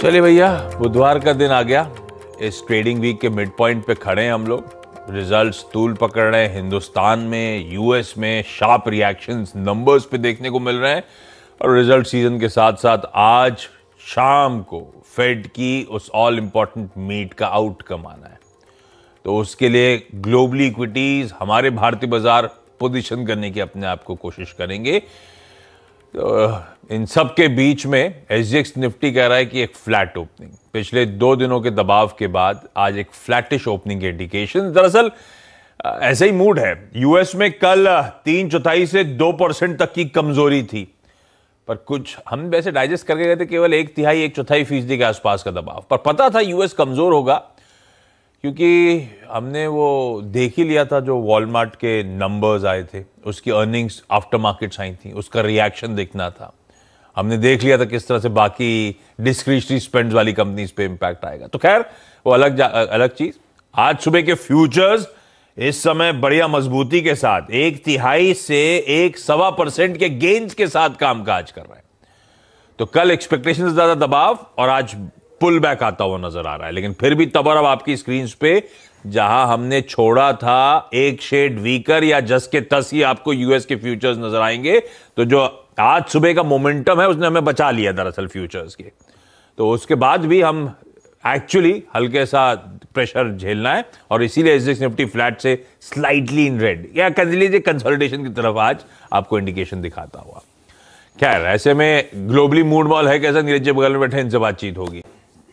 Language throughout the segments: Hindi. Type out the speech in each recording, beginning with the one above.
चलिए भैया, बुधवार का दिन आ गया। इस ट्रेडिंग वीक के मिड पॉइंट पे खड़े हैं हम लोग। रिजल्ट्स तूल पकड़ रहे हैं हिंदुस्तान में, यूएस में। शार्प रिएक्शंस नंबर्स पे देखने को मिल रहे हैं। और रिजल्ट सीजन के साथ साथ आज शाम को फेड की उस ऑल इंपॉर्टेंट मीट का आउटकम आना है। तो उसके लिए ग्लोबली इक्विटीज, हमारे भारतीय बाजार पोजीशन करने की अपने आप को कोशिश करेंगे। तो इन सब के बीच में एसजीएक्स निफ्टी कह रहा है कि एक फ्लैट ओपनिंग, पिछले 2 दिनों के दबाव के बाद आज एक फ्लैटिश ओपनिंग के इंडिकेशन। दरअसल ऐसा ही मूड है। यूएस में कल 3/4 से 2% तक की कमजोरी थी, पर कुछ हम वैसे डाइजेस्ट करके गए थे, केवल 1/3 1/4 फीसदी के आसपास का दबाव। पर पता था यूएस कमजोर होगा, क्योंकि हमने वो देख ही लिया था जो वॉलमार्ट के नंबर्स आए थे, उसकी अर्निंग्स आफ्टर मार्केट्स आई थी, उसका रिएक्शन देखना था। हमने देख लिया था किस तरह से बाकी डिस्क्रिशनरी स्पेंड्स वाली कंपनीज पे इंपैक्ट आएगा। तो खैर वो अलग चीज। आज सुबह के फ्यूचर्स इस समय बढ़िया मजबूती के साथ 1/3 से 1.25% के गेन्स के साथ कामकाज कर रहे हैं। तो कल एक्सपेक्टेशन से ज्यादा दबाव और आज पुल बैक आता हुआ नजर आ रहा है। लेकिन फिर भी तबर अब आपकी स्क्रीन पे जहां हमने छोड़ा था एक शेड वीकर या जस के तस ही आपको यूएस के फ्यूचर्स नजर आएंगे। तो जो आज सुबह का मोमेंटम है उसने हमें बचा लिया दरअसल फ्यूचर्स के। तो उसके बाद भी हम एक्चुअली हल्के सा प्रेशर झेलना है और इसीलिए एसजीएक्स निफ्टी फ्लैट से स्लाइटली इन रेड या कह लीजिए कंसोलिडेशन की तरफ आज आपको इंडिकेशन दिखाता हुआ। खैर ऐसे में ग्लोबली मूड मॉल है कैसा, नीरज जी बगल में बैठे, इनसे बातचीत होगी।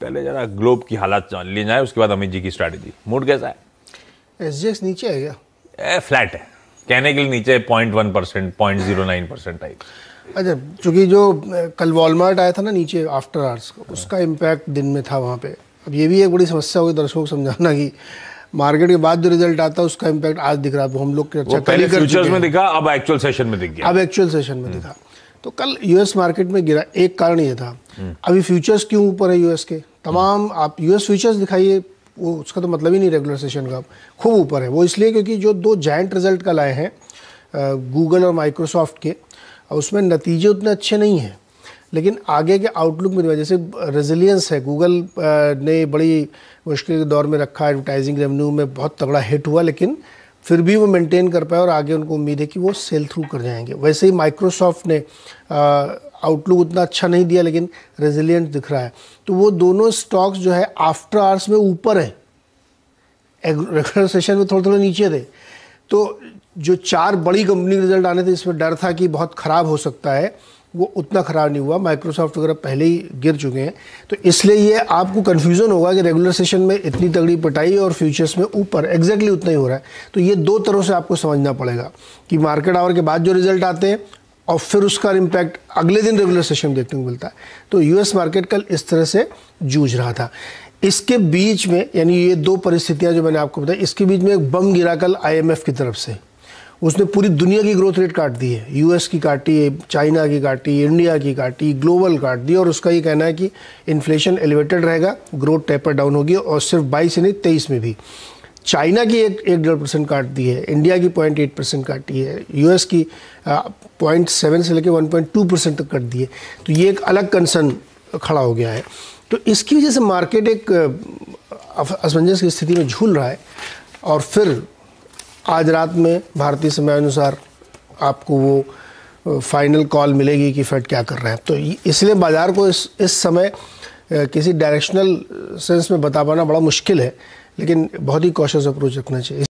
पहले जरा ग्लोब की हालत जान ली जाए, उसके बाद अमित जी की स्ट्रैटेजी। मूड कैसा है? एसजीएक्स नीचे है क्या? फ्लैट है, कहने के लिए नीचे 0.1%, 0.09% टाइप। अच्छा, चूंकि जो कल वॉलमार्ट आया था ना नीचे आफ्टर आवर्स, उसका इम्पैक्ट दिन में था वहाँ पे। अब ये भी एक बड़ी समस्या होगी दर्शकों को समझाना कि मार्केट के बाद जो रिजल्ट आता है उसका इम्पैक्ट आज दिख रहा है। हम लोग पहले फ्यूचर्स में दिखा, अब एक्चुअल सेशन में दिख गया। अब एक्चुअल सेशन में दिखा। तो कल यूएस मार्केट में गिरा, एक कारण ये था। अभी फ्यूचर्स क्यों ऊपर है यूएस के? तमाम आप यूएस फ्यूचर्स दिखाइए, वो उसका तो मतलब ही नहीं रेगुलर सेशन का खूब ऊपर है। वो इसलिए क्योंकि जो 2 जायंट रिजल्ट कल आए हैं गूगल और माइक्रोसॉफ्ट के, उसमें नतीजे उतने अच्छे नहीं हैं, लेकिन आगे के आउटलुक में जैसे रेजिलियंस है। गूगल ने बड़ी मुश्किल के दौर में रखा, एडवर्टाइजिंग रेवेन्यू में बहुत तगड़ा हिट हुआ, लेकिन फिर भी वो मेंटेन कर पाए और आगे उनको उम्मीद है कि वो सेल थ्रू कर जाएंगे। वैसे ही माइक्रोसॉफ्ट ने आउटलुक उतना अच्छा नहीं दिया, लेकिन रेजिलियंट दिख रहा है। तो वो दोनों स्टॉक्स जो है आफ्टर आवर्स में ऊपर है, रेगुलर सेशन में थोड़े थोड़े नीचे थे। तो जो 4 बड़ी कंपनी रिजल्ट आने थे, इसमें डर था कि बहुत ख़राब हो सकता है, वो उतना ख़राब नहीं हुआ। माइक्रोसॉफ्ट वगैरह पहले ही गिर चुके हैं, तो इसलिए ये आपको कन्फ्यूज़न होगा कि रेगुलर सेशन में इतनी तगड़ी पिटाई और फ्यूचर्स में ऊपर एग्जैक्टली उतना ही हो रहा है। तो ये 2 तरह से आपको समझना पड़ेगा कि मार्केट आवर के बाद जो रिजल्ट आते हैं और फिर उसका इम्पैक्ट अगले दिन रेगुलर सेशन में देखने को मिलता है। तो यूएस मार्केट कल इस तरह से जूझ रहा था। इसके बीच में, यानी ये 2 परिस्थितियाँ जो मैंने आपको बताई, इसके बीच में एक बम गिरा कल आईएमएफ की तरफ से। उसने पूरी दुनिया की ग्रोथ रेट काट दी है। यूएस की काटी है, चाइना की काटी, इंडिया की काटी, ग्लोबल काट दी। और उसका ये कहना है कि इन्फ्लेशन एलिवेटेड रहेगा, ग्रोथ टेपर डाउन होगी, और सिर्फ 22 से नहीं 23 में भी। चाइना की 1.5% काट दी है, इंडिया की 0.8% काटी है, यूएस की 0.7 से लेकर 1.2% तक काट दी है। तो ये एक अलग कंसर्न खड़ा हो गया है। तो इसकी वजह से मार्केट एक असमंजस की स्थिति में झूल रहा है। और फिर आज रात में भारतीय समय अनुसार आपको वो फाइनल कॉल मिलेगी कि फेड क्या कर रहा है। तो इसलिए बाज़ार को इस समय किसी डायरेक्शनल सेंस में बता पाना बड़ा मुश्किल है, लेकिन बहुत ही कॉशियस अप्रोच रखना चाहिए।